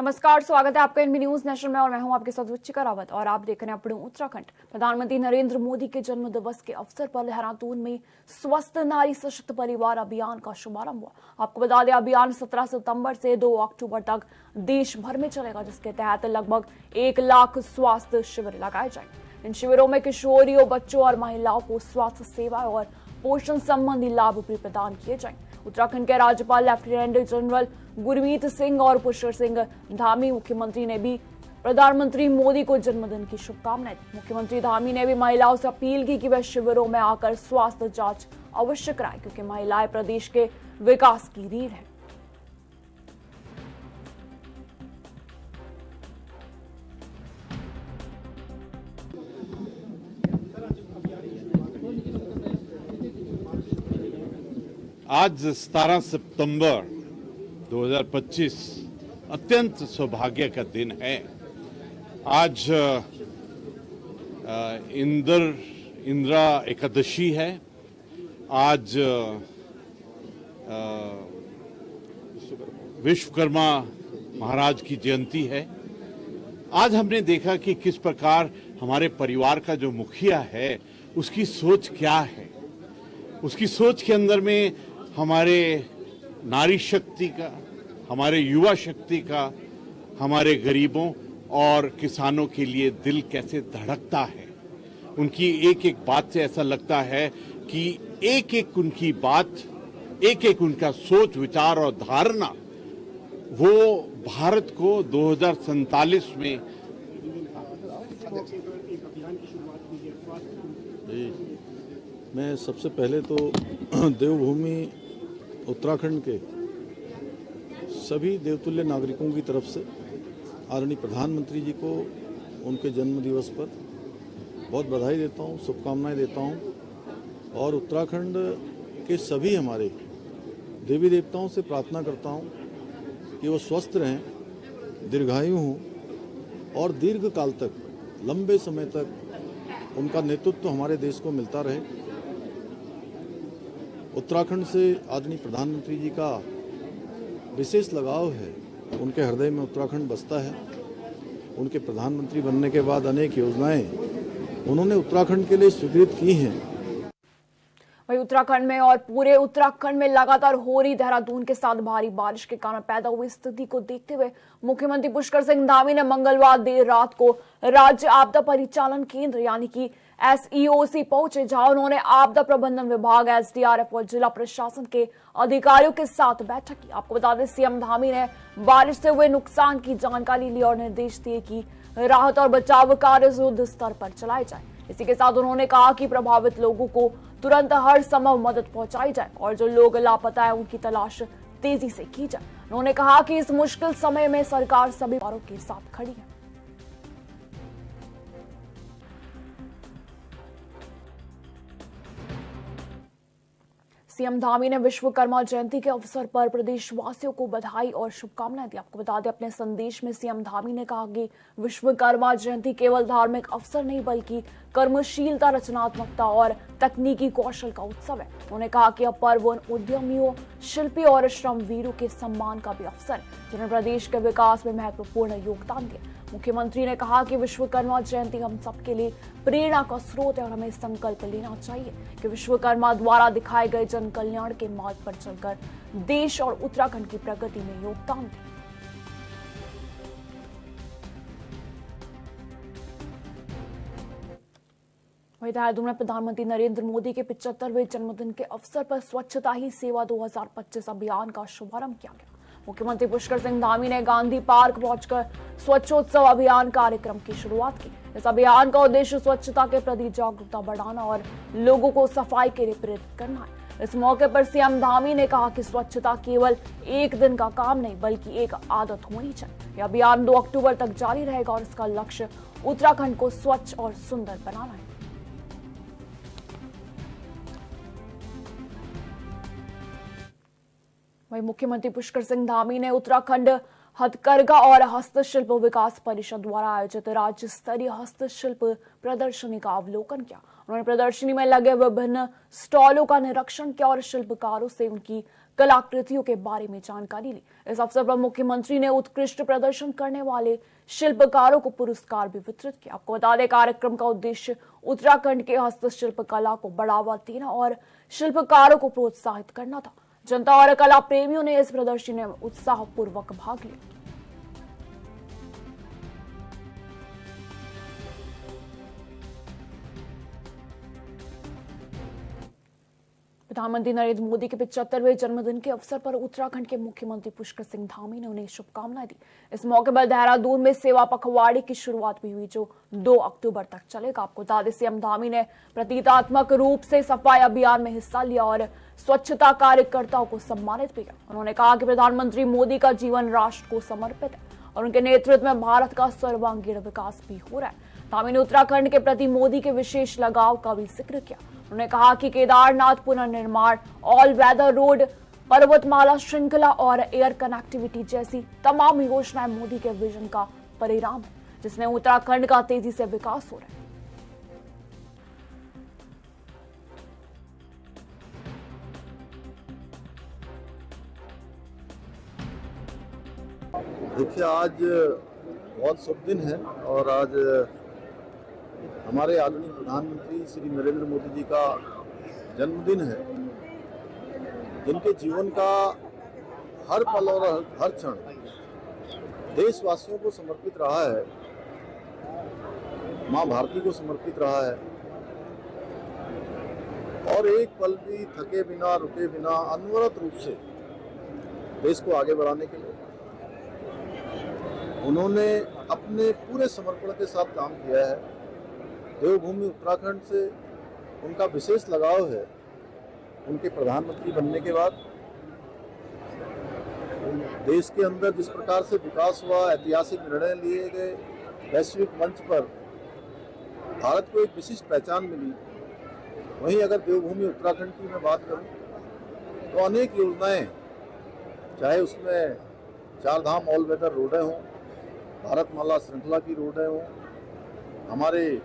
नमस्कार, स्वागत है आपका एनबी न्यूज नेशनल में और मैं हूं आपके साथ रुचिका रावत और आप देख रहे हैं अपने उत्तराखंड। प्रधानमंत्री नरेंद्र मोदी के जन्म दिवस के अवसर पर देहरादून में स्वस्थ नारी सशक्त परिवार अभियान का शुभारंभ हुआ। आपको बता दें, अभियान 17 सितंबर से 2 अक्टूबर तक देश भर में चलेगा, जिसके तहत लगभग 1 लाख स्वास्थ्य शिविर लगाए जाएंगे। इन शिविरों में किशोरियों, बच्चों और महिलाओं को स्वास्थ्य सेवा और पोषण संबंधी लाभ भी प्रदान किए जाएंगे। उत्तराखंड के राज्यपाल लेफ्टिनेंट जनरल गुरमीत सिंह और पुष्कर सिंह धामी मुख्यमंत्री ने भी प्रधानमंत्री मोदी को जन्मदिन की शुभकामनाएं दी। मुख्यमंत्री धामी ने भी महिलाओं से अपील की कि वे शिविरों में आकर स्वास्थ्य जांच अवश्य कराएं, क्योंकि महिलाएं प्रदेश के विकास की रीढ़ है। आज 17 सितंबर 2025 अत्यंत सौभाग्य का दिन है। आज इंदिरा एकादशी है। आज विश्वकर्मा महाराज की जयंती है। आज हमने देखा कि किस प्रकार हमारे परिवार का जो मुखिया है उसकी सोच क्या है। उसकी सोच के अंदर में हमारे नारी शक्ति का, हमारे युवा शक्ति का, हमारे गरीबों और किसानों के लिए दिल कैसे धड़कता है। उनकी एक एक बात से ऐसा लगता है कि एक एक उनकी बात, एक एक उनका सोच विचार और धारणा वो भारत को 2047 में मैं सबसे पहले तो देवभूमि उत्तराखंड के सभी देवतुल्य नागरिकों की तरफ से आदरणीय प्रधानमंत्री जी को उनके जन्म दिवस पर बहुत बधाई देता हूँ, शुभकामनाएं देता हूँ और उत्तराखंड के सभी हमारे देवी देवताओं से प्रार्थना करता हूँ कि वो स्वस्थ रहें, दीर्घायु हों और दीर्घ काल तक, लंबे समय तक उनका नेतृत्व हमारे देश को मिलता रहे। उत्तराखंड से आदरणीय प्रधानमंत्री जी का विशेष लगाव है। उनके हृदय में उत्तराखंड बसता है। उनके प्रधानमंत्री बनने के बाद अनेक योजनाएं उन्होंने उत्तराखंड के लिए स्वीकृत की हैं। वहीं उत्तराखंड में और पूरे उत्तराखंड में लगातार हो रही देहरादून के साथ भारी बारिश के कारण पैदा हुई स्थिति को देखते हुए मुख्यमंत्री पुष्कर सिंह धामी ने मंगलवार देर रात को राज्य आपदा परिचालन केंद्र यानी कि SEOC पहुंचे, जहां उन्होंने आपदा प्रबंधन विभाग, SDRF और जिला प्रशासन के अधिकारियों के साथ बैठक की। आपको बता दें, सीएम धामी ने बारिश से हुए नुकसान की जानकारी ली और निर्देश दिए कि राहत और बचाव कार्य युद्ध स्तर पर चलाए जाए। इसी के साथ उन्होंने कहा कि प्रभावित लोगों को तुरंत हर संभव मदद पहुंचाई जाए और जो लोग लापता है उनकी तलाश तेजी से की जाए। उन्होंने कहा कि इस मुश्किल समय में सरकार सभी परिवारों के साथ खड़ी है। सीएम धामी ने विश्वकर्मा जयंती के अवसर पर प्रदेशवासियों को बधाई और शुभकामनाएं दी। आपको बता दें, अपने संदेश में सीएम धामी ने कहा कि विश्वकर्मा जयंती केवल धार्मिक अवसर नहीं बल्कि कर्मशीलता, रचनात्मकता और तकनीकी कौशल का उत्सव है। उन्होंने कहा कि यह पर्व उन उद्यमियों, शिल्पी और श्रमवीरों के सम्मान का भी अवसर है जिन्होंने प्रदेश के विकास में महत्वपूर्ण योगदान दिया। मुख्यमंत्री ने कहा कि विश्वकर्मा जयंती हम सबके लिए प्रेरणा का स्रोत है और हमें संकल्प लेना चाहिए कि विश्वकर्मा द्वारा दिखाए गए जन कल्याण के मार्ग पर चलकर देश और उत्तराखंड की प्रगति में योगदान दें। वहीं देहरादून में प्रधानमंत्री नरेंद्र मोदी के 75वें जन्मदिन के अवसर पर स्वच्छता ही सेवा 2025 अभियान का शुभारंभ किया गया। मुख्यमंत्री पुष्कर सिंह धामी ने गांधी पार्क पहुंचकर स्वच्छोत्सव अभियान कार्यक्रम की शुरुआत की। इस अभियान का उद्देश्य स्वच्छता के प्रति जागरूकता बढ़ाना और लोगों को सफाई के लिए प्रेरित करना है। इस मौके पर सीएम धामी ने कहा कि स्वच्छता केवल एक दिन का काम नहीं बल्कि एक आदत होनी चाहिए। यह अभियान 2 अक्टूबर तक जारी रहेगा और इसका लक्ष्य उत्तराखंड को स्वच्छ और सुंदर बनाना है। वहीं मुख्यमंत्री पुष्कर सिंह धामी ने उत्तराखंड हथकरघा और हस्तशिल्प विकास परिषद द्वारा आयोजित राज्य स्तरीय हस्तशिल्प प्रदर्शनी का अवलोकन किया। उन्होंने प्रदर्शनी में लगे विभिन्न स्टॉलों का निरीक्षण किया और शिल्पकारों से उनकी कलाकृतियों के बारे में जानकारी ली। इस अवसर पर मुख्यमंत्री ने उत्कृष्ट प्रदर्शन करने वाले शिल्पकारों को पुरस्कार भी वितरित किया। आपको बता दें, कार्यक्रम का उद्देश्य उत्तराखंड के हस्तशिल्प कला को बढ़ावा देना और शिल्पकारों को प्रोत्साहित करना था। जनता और कला प्रेमियों ने इस प्रदर्शनी में उत्साहपूर्वक भाग लिया। प्रधानमंत्री नरेंद्र मोदी के 75वें जन्मदिन के अवसर पर उत्तराखंड के मुख्यमंत्री पुष्कर सिंह धामी ने उन्हें शुभकामनाएं दी। इस मौके पर देहरादून में सेवा पखवाड़े की शुरुआत भी हुई, जो 2 अक्टूबर तक चलेगा। आपको बता दें, सीएम धामी ने प्रतीकात्मक रूप से सफाई अभियान में हिस्सा लिया और स्वच्छता कार्यकर्ताओं को सम्मानित भी किया। उन्होंने कहा कि प्रधानमंत्री मोदी का जीवन राष्ट्र को समर्पित है और उनके नेतृत्व में भारत का सर्वांगीण विकास भी हो रहा है। धामी ने उत्तराखंड के प्रति मोदी के विशेष लगाव का भी जिक्र किया। उन्होंने कहा कि केदारनाथ पुनर्निर्माण, ऑल वेदर रोड, पर्वतमाला श्रृंखला और एयर कनेक्टिविटी जैसी तमाम योजनाएं मोदी के विजन का परिणाम है, जिसने उत्तराखंड का तेजी से विकास हो रहा है। देखिए, आज बहुत शुभ दिन है और आज हमारे आदरणीय प्रधानमंत्री श्री नरेंद्र मोदी जी का जन्मदिन है, जिनके जीवन का हर पल और हर क्षण देशवासियों को समर्पित रहा है, माँ भारती को समर्पित रहा है और एक पल भी थके बिना, रुके बिना अनवरत रूप से देश को आगे बढ़ाने के लिए उन्होंने अपने पूरे समर्पण के साथ काम किया है। देवभूमि उत्तराखंड से उनका विशेष लगाव है। उनके प्रधानमंत्री बनने के बाद देश के अंदर जिस प्रकार से विकास हुआ, ऐतिहासिक निर्णय लिए गए, वैश्विक मंच पर भारत को एक विशिष्ट पहचान मिली। वहीं अगर देवभूमि उत्तराखंड की मैं बात करूं तो अनेक योजनाएं, चाहे उसमें 4 धाम ऑल वेदर रोडें हों, भारतमाला श्रृंखला की रोडें हों, हमारे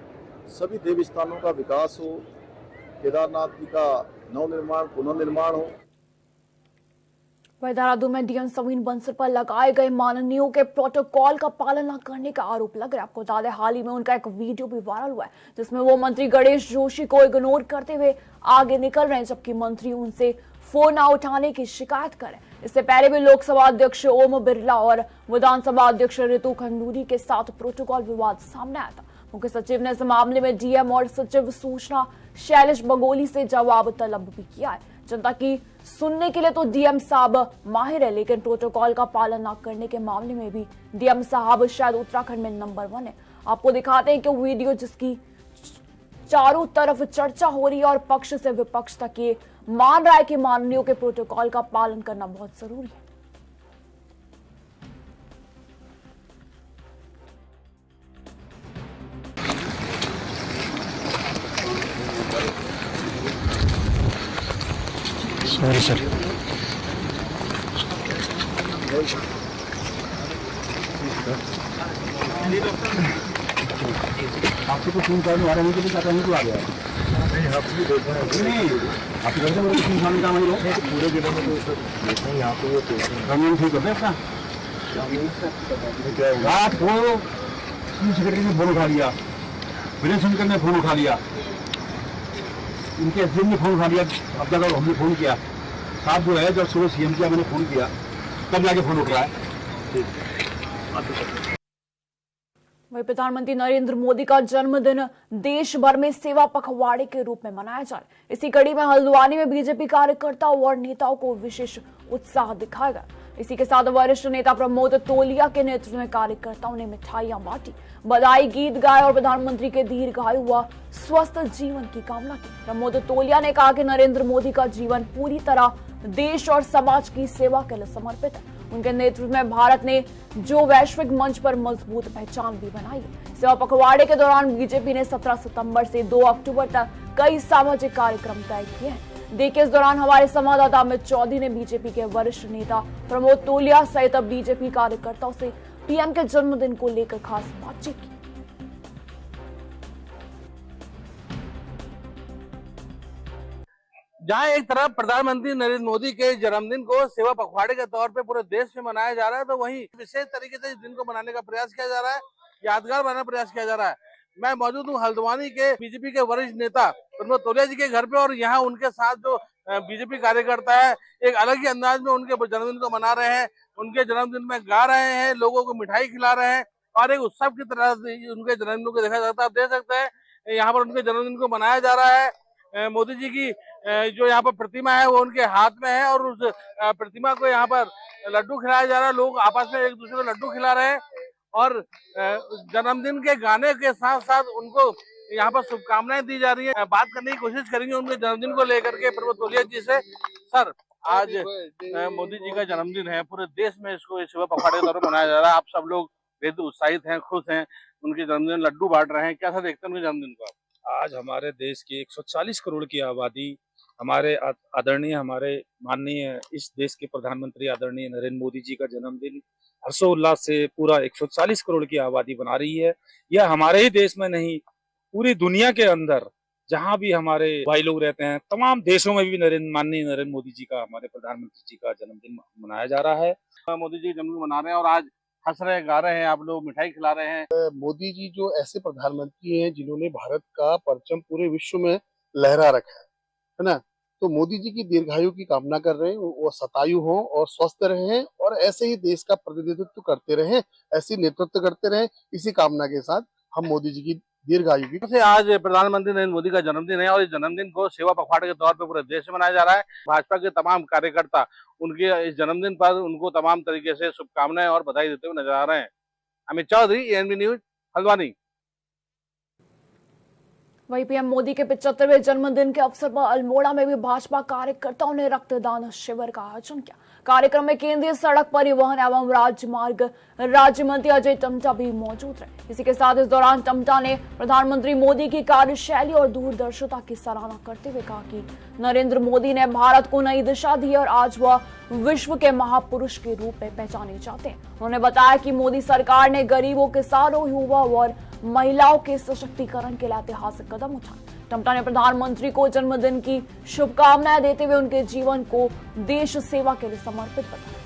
सभी देव स्थानों का विकास हो, केदारनाथ जी का नवनिर्माण पुनर्निर्माण हो। वहीं देहरादून में डीएम समीन बंसल पर लगाए गए माननीयों के प्रोटोकॉल का पालन न करने का आरोप लग रहा है। आपको बता दें, हाल ही में उनका एक वीडियो भी वायरल हुआ है, जिसमें वो मंत्री गणेश जोशी को इग्नोर करते हुए आगे निकल रहे हैं, जबकि मंत्री उनसे फोन न उठाने की शिकायत करें। इससे पहले भी लोकसभा अध्यक्ष ओम बिरला और विधानसभा अध्यक्ष रितु खंडूरी के साथ प्रोटोकॉल विवाद सामने आया था। मुख्य सचिव ने इस मामले में डीएम और सचिव सूचना शैलेश बगोली से जवाब तलब भी किया है। जनता की सुनने के लिए तो डीएम साहब माहिर है, लेकिन प्रोटोकॉल का पालन न करने के मामले में भी डीएम साहब शायद उत्तराखंड में नंबर 1 है। आपको दिखाते हैं कि वीडियो जिसकी चारों तरफ चर्चा हो रही है और पक्ष से विपक्ष तक ये मान रहा है कि माननीयों के प्रोटोकॉल का पालन करना बहुत जरूरी है। Sorry sir. आपको तो फोन करने वाले मुझे भी पता नहीं आ गया। नहीं, आप भी देखो नहीं, आप घर से मेरे को फोन काम है पूरे जिले में तो यहाँ पे कानून ठीक करते अपना रात को चीफ सेक्रेटरी ने फोन उठा लिया, विजय शंकर ने फोन उठा लिया, इनके एसडीएम ने फोन उठा लिया। अब तक हमने फोन किया, साहब जो है जब सुबह सीएम किया मैंने फोन किया, तब जाके फोन उठ रहा है। वही प्रधानमंत्री नरेंद्र मोदी का जन्मदिन देश भर में सेवा पखवाड़े के रूप में मनाया जा रहा है। इसी कड़ी में हल्द्वानी में बीजेपी कार्यकर्ताओं और नेताओं को विशेष उत्साह दिखाया गया। इसी के साथ वरिष्ठ नेता प्रमोद तोलिया के नेतृत्व में कार्यकर्ताओं ने मिठाइयां बांटी, बधाई गीत गाए और प्रधानमंत्री के दीर्घायु व स्वस्थ जीवन की कामना की। प्रमोद तोलिया ने कहा कि नरेंद्र मोदी का जीवन पूरी तरह देश और समाज की सेवा के लिए समर्पित है। उनके नेतृत्व में भारत ने जो वैश्विक मंच पर मजबूत पहचान भी बनाई है। सेवा पखवाड़े के दौरान बीजेपी ने 17 सितंबर से 2 अक्टूबर तक कई सामाजिक कार्यक्रम तय किए हैं। देखिए, इस दौरान हमारे संवाददाता अमित चौधरी ने बीजेपी के वरिष्ठ नेता प्रमोद तोलिया सहित बीजेपी कार्यकर्ताओं से पीएम के जन्मदिन को लेकर खास बातचीत की। जहां एक तरफ प्रधानमंत्री नरेंद्र मोदी के जन्मदिन को सेवा पखवाड़े के तौर पे पूरे देश में मनाया जा रहा है, तो वहीं विशेष तरीके से इस दिन को मनाने का प्रयास किया जा रहा है, यादगार बनाने का प्रयास किया जा रहा है। मैं मौजूद हूँ हल्द्वानी के बीजेपी के वरिष्ठ नेता प्रमोद तोलिया जी के घर पे, और यहाँ उनके साथ जो बीजेपी कार्यकर्ता है एक अलग ही अंदाज में उनके जन्मदिन को मना रहे हैं। उनके जन्मदिन में गा रहे हैं, लोगों को मिठाई खिला रहे हैं और एक उत्सव की तरह उनके जन्मदिन को देखा जाता है। आप देख सकते हैं यहाँ पर उनके जन्मदिन को मनाया जा रहा है। मोदी जी की जो यहाँ पर प्रतिमा है वो उनके हाथ में है और उस प्रतिमा को यहाँ पर लड्डू खिलाया जा रहा है। लोग आपस में एक दूसरे को लड्डू खिला रहे हैं और जन्मदिन के गाने के साथ साथ उनको यहाँ पर शुभकामनाएं दी जा रही है। बात करने की कोशिश करेंगे उनके जन्मदिन को लेकर के प्रमोद तोलिया जी से। सर, आज मोदी जी का जन्मदिन है, पूरे देश में इसको सेवा पखवाड़े के तौर पर मनाया जा रहा है। आप सब लोग बेहद उत्साहित हैं, खुश हैं, उनके जन्मदिन लड्डू बांट रहे हैं, कैसा देखते हैं उनके जन्मदिन को? आज हमारे देश की 140 करोड़ की आबादी हमारे आदरणीय, हमारे माननीय इस देश के प्रधानमंत्री आदरणीय नरेंद्र मोदी जी का जन्मदिन हर्षोल्लास से पूरा 140 करोड़ की आबादी मना रही है। यह हमारे ही देश में नहीं, पूरी दुनिया के अंदर जहां भी हमारे भाई लोग रहते हैं, तमाम देशों में भी माननीय नरेंद्र मोदी जी का, हमारे प्रधानमंत्री जी का जन्मदिन मनाया जा रहा है। मोदी जी जन्मदिन मना रहे हैं और आज हंस रहे, गा रहे हैं, आप लोग मिठाई खिला रहे हैं। मोदी जी जो ऐसे प्रधानमंत्री हैं जिन्होंने भारत का परचम पूरे विश्व में लहरा रखा है ना, तो मोदी जी की दीर्घायु की कामना कर रहे हैं, वो शतायु हों और स्वस्थ रहें और ऐसे ही देश का प्रतिनिधित्व करते रहें, ऐसी नेतृत्व करते रहें। इसी कामना के साथ हम मोदी जी की दीर्घायु की। आज प्रधानमंत्री नरेंद्र मोदी का जन्मदिन है और इस जन्मदिन को सेवा पखवाड़े के तौर पे पूरे देश में मनाया जा रहा है। भाजपा के तमाम कार्यकर्ता उनके इस जन्मदिन पर उनको तमाम तरीके से शुभकामनाएं और बधाई देते हुए नजर आ रहे हैं। Amit Chaudhary, ANB news, Haldwani. वहीं पीएम मोदी के 75वें जन्मदिन के अवसर पर अल्मोड़ा में भी भाजपा कार्यकर्ताओं ने रक्तदान शिविर का आयोजन किया। कार्यक्रम में केंद्रीय सड़क परिवहन एवं राजमार्ग राज्य मंत्री अजय टम्टा भी मौजूद रहे। इसी के साथ इस दौरान टम्टा ने प्रधानमंत्री मोदी की कार्यशैली और दूरदर्शिता की सराहना करते हुए कहा कि नरेंद्र मोदी ने भारत को नई दिशा दी और आज वह विश्व के महापुरुष के रूप में पहचाने जाते हैं। उन्होंने बताया कि मोदी सरकार ने गरीबों, किसानों, युवा और महिलाओं के सशक्तिकरण के लिए ऐतिहासिक कदम उठाए। टम्टा ने प्रधानमंत्री को जन्मदिन की शुभकामनाएं देते हुए उनके जीवन को देश सेवा के लिए समर्पित बताया।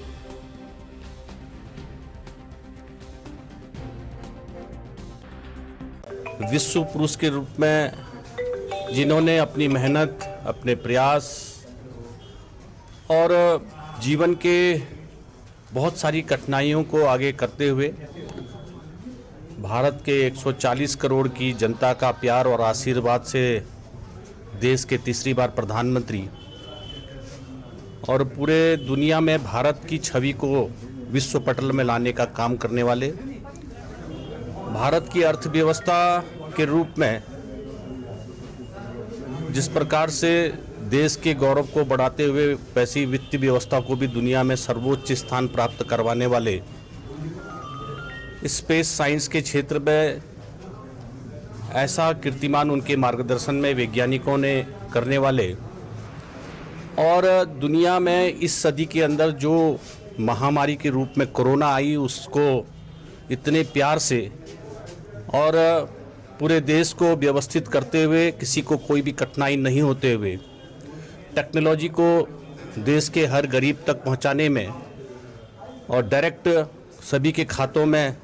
विश्व पुरुष के रूप में जिन्होंने अपनी मेहनत, अपने प्रयास और जीवन के बहुत सारी कठिनाइयों को आगे करते हुए भारत के 140 करोड़ की जनता का प्यार और आशीर्वाद से देश के तीसरी बार प्रधानमंत्री और पूरे दुनिया में भारत की छवि को विश्व पटल में लाने का काम करने वाले, भारत की अर्थव्यवस्था के रूप में जिस प्रकार से देश के गौरव को बढ़ाते हुए वैसी वित्तीय व्यवस्था को भी दुनिया में सर्वोच्च स्थान प्राप्त करवाने वाले, स्पेस साइंस के क्षेत्र में ऐसा कीर्तिमान उनके मार्गदर्शन में वैज्ञानिकों ने करने वाले और दुनिया में इस सदी के अंदर जो महामारी के रूप में कोरोना आई उसको इतने प्यार से और पूरे देश को व्यवस्थित करते हुए, किसी को कोई भी कठिनाई नहीं होते हुए, टेक्नोलॉजी को देश के हर गरीब तक पहुंचाने में और डायरेक्ट सभी के खातों में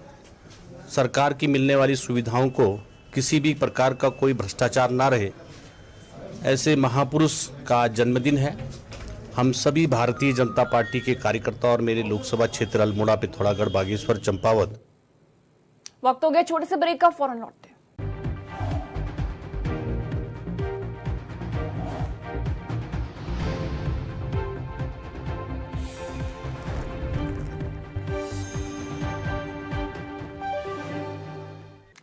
सरकार की मिलने वाली सुविधाओं को किसी भी प्रकार का कोई भ्रष्टाचार ना रहे, ऐसे महापुरुष का जन्मदिन है। हम सभी भारतीय जनता पार्टी के कार्यकर्ता और मेरे लोकसभा क्षेत्र अल्मोड़ा, पिथौरागढ़, बागेश्वर, चंपावत। वक्त हो गया छोटे से ब्रेक का, फौरन लौटते हैं।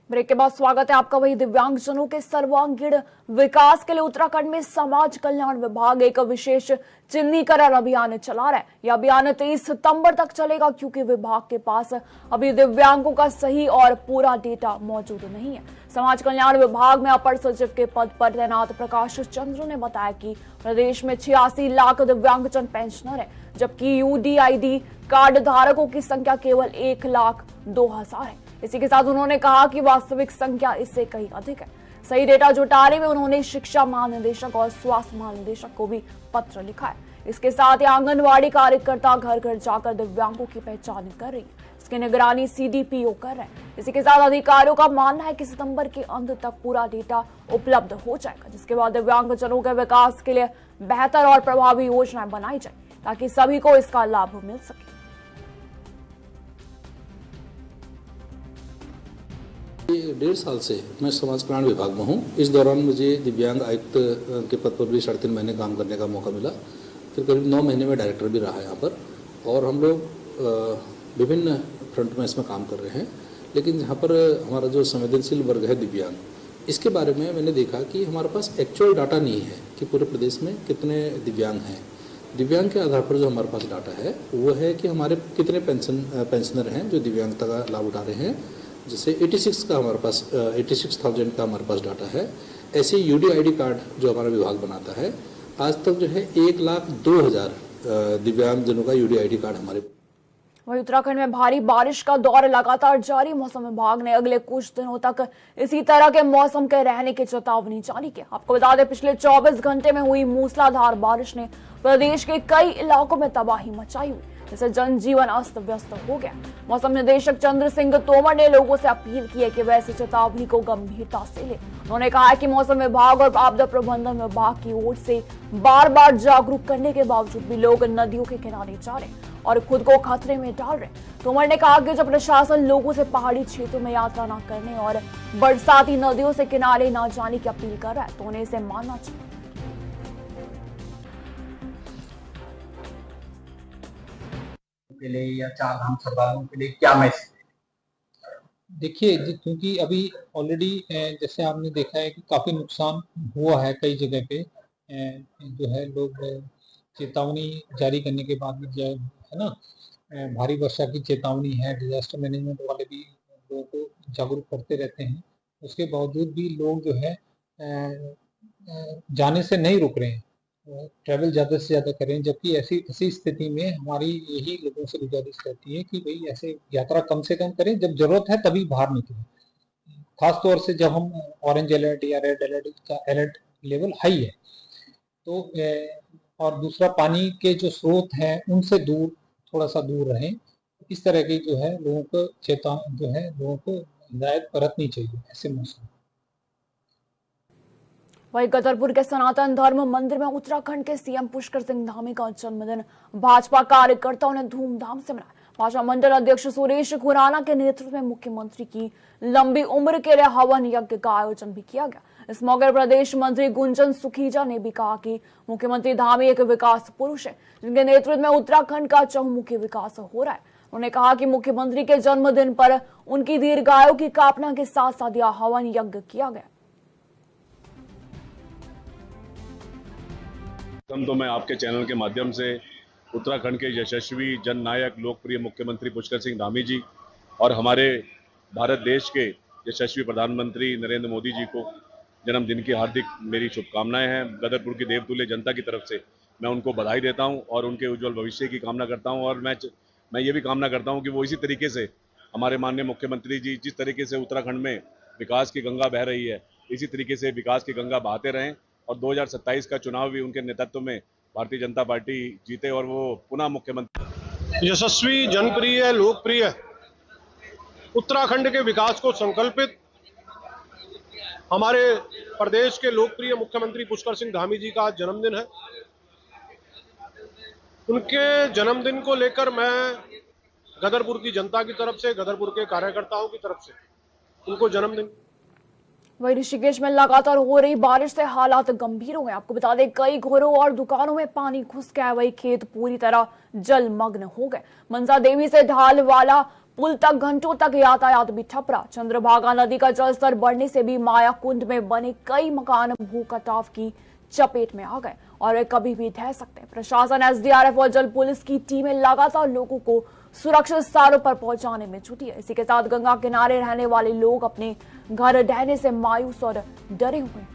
ब्रेक के बाद स्वागत है आपका। वही दिव्यांगजनों के सर्वांगीण विकास के लिए उत्तराखंड में समाज कल्याण विभाग एक विशेष चिन्हीकरण अभियान चला रहा है। यह अभियान 23 सितंबर तक चलेगा क्योंकि विभाग के पास अभी दिव्यांगों का सही और पूरा डेटा मौजूद नहीं है। समाज कल्याण विभाग में अपर सचिव के पद पर तैनात प्रकाश चंद्र ने बताया कि प्रदेश में 86 लाख दिव्यांगजन पेंशनर है, जबकि यूडीआईडी कार्ड धारकों की संख्या केवल 1,02,000 है। इसी के साथ उन्होंने कहा कि वास्तविक संख्या इससे कहीं अधिक है। सही डेटा जुटाने में उन्होंने शिक्षा महानिदेशक और स्वास्थ्य महानिदेशक को भी पत्र लिखा है। इसके साथ ही आंगनवाड़ी कार्यकर्ता घर घर जाकर दिव्यांगों की पहचान कर रही है। इसकी निगरानी सीडीपीओ कर रहे हैं। इसी के साथ अधिकारियों का मानना है कि सितंबर के अंत तक पूरा डेटा उपलब्ध हो जाएगा, जिसके बाद दिव्यांगजनों के विकास के लिए बेहतर और प्रभावी योजनाएं बनाई जाए ताकि सभी को इसका लाभ मिल सके। 1.5 साल से मैं समाज कल्याण विभाग में हूँ। इस दौरान मुझे दिव्यांग आयुक्त के पद पर भी 3.5 महीने काम करने का मौका मिला। फिर करीब 9 महीने में डायरेक्टर भी रहा यहाँ पर, और हम लोग विभिन्न फ्रंट में इसमें काम कर रहे हैं। लेकिन यहाँ पर हमारा जो संवेदनशील वर्ग है दिव्यांग, इसके बारे में मैंने देखा कि हमारे पास एक्चुअल डाटा नहीं है कि पूरे प्रदेश में कितने दिव्यांग हैं। दिव्यांग के आधार पर जो हमारे पास डाटा है वो है कि हमारे कितने पेंशनर हैं जो दिव्यांगता का लाभ उठा रहे हैं। जैसे 86 का हमारे पास 86,000 का हमारे पास डाटा है। ऐसे यूडीआईडी कार्ड जो हमारा विभाग बनाता है, आज तक जो है 1,02,000 दिव्यांगजनों का यूडीआईडी कार्ड हमारे। वहीं उत्तराखंड में भारी बारिश का दौर लगातार जारी। मौसम विभाग ने अगले कुछ दिनों तक इसी तरह के मौसम के रहने की चेतावनी जारी की। आपको बता दें, पिछले 24 घंटे में हुई मूसलाधार बारिश ने प्रदेश के कई इलाकों में तबाही मचाई हुई, जिससे जनजीवन अस्त व्यस्त हो गया। मौसम निदेशक चंद्र सिंह तोमर ने लोगों से अपील की है कि वह इस चेतावनी को गंभीरता से ले। उन्होंने कहा है कि मौसम विभाग और आपदा प्रबंधन विभाग की ओर से बार बार जागरूक करने के बावजूद भी लोग नदियों के किनारे जा रहे और खुद को खतरे में डाल रहे। तोमर ने कहा कि जब प्रशासन लोगों से पहाड़ी क्षेत्रों में यात्रा न करने और बरसाती नदियों से किनारे न जाने की अपील कर रहा है, तो उन्हें इसे मानना चाहिए। के लिए या चार धाम श्रद्धालुओं के लिए क्या मैसेज? देखिए, क्योंकि अभी ऑलरेडी जैसे आपने देखा है कि काफ़ी नुकसान हुआ है कई जगह पे, जो है लोग चेतावनी जारी करने के बाद भी है ना, भारी वर्षा की चेतावनी है, डिजास्टर मैनेजमेंट वाले भी लोगों को जागरूक करते रहते हैं। उसके बावजूद भी लोग जो है जाने से नहीं रुक रहे हैं, ट्रैवल ज़्यादा से ज़्यादा करें। जबकि ऐसी स्थिति में हमारी यही लोगों से गुजारिश रहती है कि भाई ऐसे यात्रा कम से कम करें, जब जरूरत है तभी बाहर निकलें। खास तौर से जब हम ऑरेंज अलर्ट या रेड अलर्ट का अलर्ट लेवल हाई है तो, और दूसरा पानी के जो स्रोत हैं उनसे दूर, थोड़ा सा दूर रहें। इस तरह की जो है लोगों को हिदायत बरतनी चाहिए ऐसे मौसम। वहीं गदरपुर के सनातन धर्म मंदिर में उत्तराखंड के सीएम पुष्कर सिंह धामी का जन्मदिन भाजपा कार्यकर्ताओं ने धूमधाम से मनाया। भाजपा मंडल अध्यक्ष सुरेश खुराना के नेतृत्व में मुख्यमंत्री की लंबी उम्र के लिए हवन यज्ञ का आयोजन भी किया गया। इस मौके पर प्रदेश मंत्री गुंजन सुखीजा ने भी कहा कि मुख्यमंत्री धामी एक विकास पुरुष है, जिनके नेतृत्व में उत्तराखंड का चहुमुखी विकास हो रहा है। उन्होंने कहा कि मुख्यमंत्री के जन्मदिन पर उनकी दीर्घायु की कामना के साथ साथ यह हवन यज्ञ किया गया। तो मैं आपके चैनल के माध्यम से उत्तराखंड के यशस्वी जननायक लोकप्रिय मुख्यमंत्री पुष्कर सिंह धामी जी और हमारे भारत देश के यशस्वी प्रधानमंत्री नरेंद्र मोदी जी को जन्मदिन की हार्दिक मेरी शुभकामनाएं हैं। गदरपुर की देवतुल्य जनता की तरफ से मैं उनको बधाई देता हूं और उनके उज्जवल भविष्य की कामना करता हूं। और मैं ये भी कामना करता हूं कि वो इसी तरीके से हमारे माननीय मुख्यमंत्री जी जिस तरीके से उत्तराखंड में विकास की गंगा बह रही है, इसी तरीके से विकास की गंगा बहाते रहें और 2027 का चुनाव भी उनके नेतृत्व में भारतीय जनता पार्टी जीते और वो पुनः मुख्यमंत्री। यशस्वी, जनप्रिय, लोकप्रिय उत्तराखंड के विकास को संकल्पित हमारे प्रदेश के लोकप्रिय मुख्यमंत्री पुष्कर सिंह धामी जी का आज जन्मदिन है। उनके जन्मदिन को लेकर मैं गदरपुर की जनता की तरफ से, गदरपुर के कार्यकर्ताओं की तरफ से उनको जन्मदिन। वहीं ऋषिकेश में लगातार हो रही बारिश से हालात गंभीर हो गए। आपको बता दें, कई घरों और दुकानों में पानी घुस गया। वही खेत पूरी तरह जलमग्न हो गए। मनसा देवी से ढाल वाला पुल तक घंटों तक यातायात भी ठप रहा। चंद्रभागा नदी का जलस्तर बढ़ने से भी माया कुंड में बने कई मकान भू कटाव की चपेट में आ गए और वे कभी भी ढह सकते हैं। प्रशासन, एसडीआरएफ और जल पुलिस की टीमें लगातार लोगों को सुरक्षित स्थानों पर पहुंचाने में जुटी है। इसी के साथ गंगा किनारे रहने वाले लोग अपने घर ढहने से मायूस और डरे हुए हैं।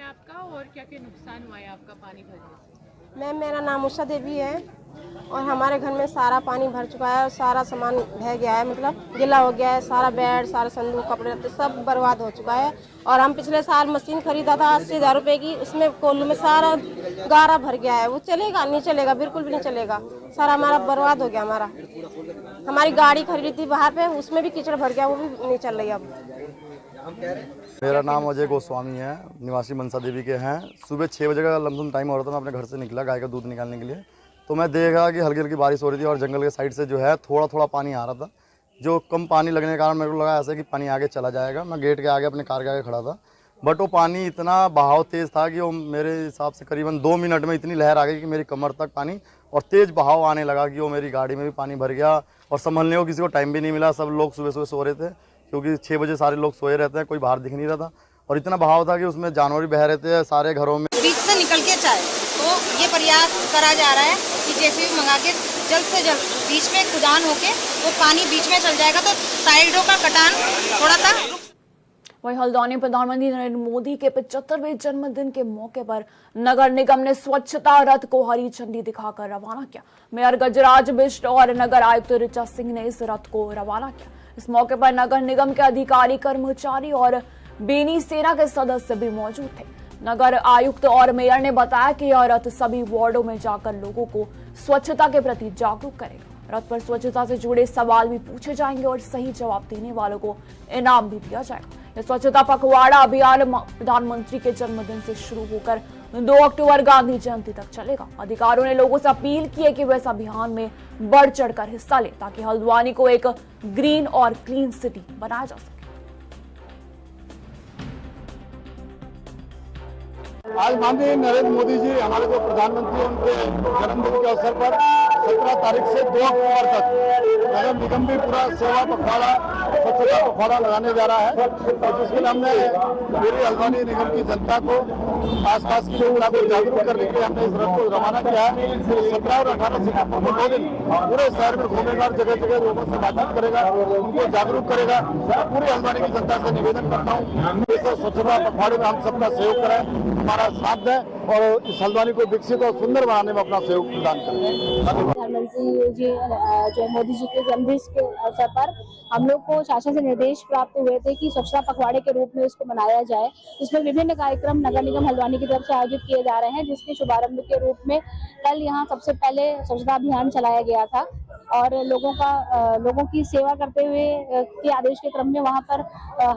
आपका और क्या क्या नुकसान हुआ है आपका पानी भरने से? मेरा नाम उषा देवी है और हमारे घर में सारा पानी भर चुका है और सारा सामान बह गया है, मतलब गीला हो गया है। सारा बेड, सारा संदूक, कपड़े लत्ते सब बर्बाद हो चुका है। और हम पिछले साल मशीन खरीदा था 80,000 रुपए की, उसमें कोल्लू में सारा गारा भर गया है। वो चलेगा नहीं, चलेगा, बिल्कुल भी नहीं चलेगा। सारा हमारा बर्बाद हो गया। हमारी गाड़ी खरीदी थी बाहर पे, उसमें भी कीचड़ भर गया, वो भी नहीं चल रही अब। मेरा नाम अजय गोस्वामी है, निवासी मनसा देवी के हैं। सुबह 6 बजे का लमसम टाइम हो रहा था, मैं अपने घर से निकला गाय का दूध निकालने के लिए, तो मैं देखा कि हल्की हल्की बारिश हो रही थी और जंगल के साइड से जो है थोड़ा थोड़ा पानी आ रहा था। जो कम पानी लगने के कारण मेरे को लगा ऐसा कि पानी आगे चला जाएगा। मैं गेट के आगे अपने कार के आगे खड़ा था, बट वो पानी इतना बहाव तेज़ था कि वो मेरे हिसाब से करीबन 2 मिनट में इतनी लहर आ गई कि मेरी कमर तक पानी, और तेज़ बहाव आने लगा कि वो मेरी गाड़ी में भी पानी भर गया और संभलने को किसी को टाइम भी नहीं मिला। सब लोग सुबह सुबह सो रहे थे क्योंकि 6 बजे सारे लोग सोए रहते हैं, कोई बाहर दिख नहीं रहा था और इतना बहाव था कि उसमें जानवर भी बह रहे थे सारे घरों में। बीच से निकल के जाए, तो ये प्रयास करा जा रहा है कि जैसे भी मंगा के जल्द से जल्द बीच में खुदान होके वो पानी बीच में चल जाएगा तो साइडों का कटान थोड़ा सा। वहीं हल्द्वानी में प्रधानमंत्री नरेंद्र मोदी के 75वें जन्मदिन के मौके पर नगर निगम ने स्वच्छता रथ को हरी झंडी दिखाकर रवाना किया। मेयर गजराज बिष्ट और नगर आयुक्त ऋचा सिंह ने इस रथ को रवाना किया। इस मौके पर नगर निगम के अधिकारी, कर्मचारी और बेनी सेना के सदस्य भी मौजूद थे। नगर आयुक्त और मेयर ने बताया कि यह रथ सभी वार्डों में जाकर लोगों को स्वच्छता के प्रति जागरूक करेगा। रथ पर स्वच्छता से जुड़े सवाल भी पूछे जाएंगे और सही जवाब देने वालों को इनाम भी दिया जाएगा। यह स्वच्छता पखवाड़ा अभियान प्रधानमंत्री के जन्मदिन से शुरू होकर 2 अक्टूबर गांधी जयंती तक चलेगा। अधिकारियों ने लोगों से अपील की है कि वे इस अभियान में बढ़ चढ़कर हिस्सा लें ताकि हल्द्वानी को एक ग्रीन और क्लीन सिटी बनाया जा सके। आज माननीय नरेंद्र मोदी जी हमारे जो प्रधानमंत्री उनके जन्मदिन के अवसर पर 17 तारीख से 2 अक्टूबर तक नगर निगम भी पूरा सेवा पखवाड़ा, स्वच्छता पखवाड़ा लगाने जा रहा है और जिसके लिए हमने पूरी हल्द्वानी निगम की जनता को, आसपास की जनता को जागरूक करने के लिए हमने इस रथ को रवाना किया है। 17 और 18 सितंबर को 2 दिन पूरे शहर में घूमेगा, जगह जगह लोगों से बातचीत करेगा, उनको जागरूक करेगा। पूरी हल्द्वानी की जनता से निवेदन करता हूँ इस स्वच्छता पखवाड़े में हम सबका सहयोग करें, हमारा साथ दें और इस हल्द्वानी को विकसित और सुंदर बनाने में अपना सहयोग प्रदान करें। प्रधानमंत्री जी जो मोदी जी के जन्मदिन के अवसर पर हम लोग को शासन से निर्देश प्राप्त हुए थे कि स्वच्छता पखवाड़े के रूप में इसको मनाया जाए। इसमें विभिन्न कार्यक्रम नगर निगम हल्द्वानी की तरफ से आयोजित किए जा रहे हैं, जिसके शुभारंभ के रूप में कल यहाँ सबसे पहले स्वच्छता अभियान चलाया गया था और लोगों की सेवा करते हुए के आदेश के क्रम में वहाँ पर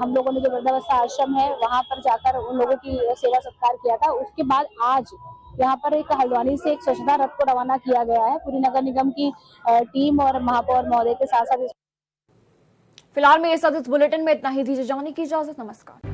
हम लोगों ने जो वृद्धावस्था आश्रम है वहाँ पर जाकर उन लोगों की सेवा सत्कार किया था। उसके बाद आज यहाँ पर एक हल्द्वानी से एक स्वच्छता रथ को रवाना किया गया है पूरी नगर निगम की टीम और महापौर महोदय के साथ साथ। फिलहाल मेरे साथ इस बुलेटिन में इतना ही। दीजिए जाने की इजाजत। नमस्कार।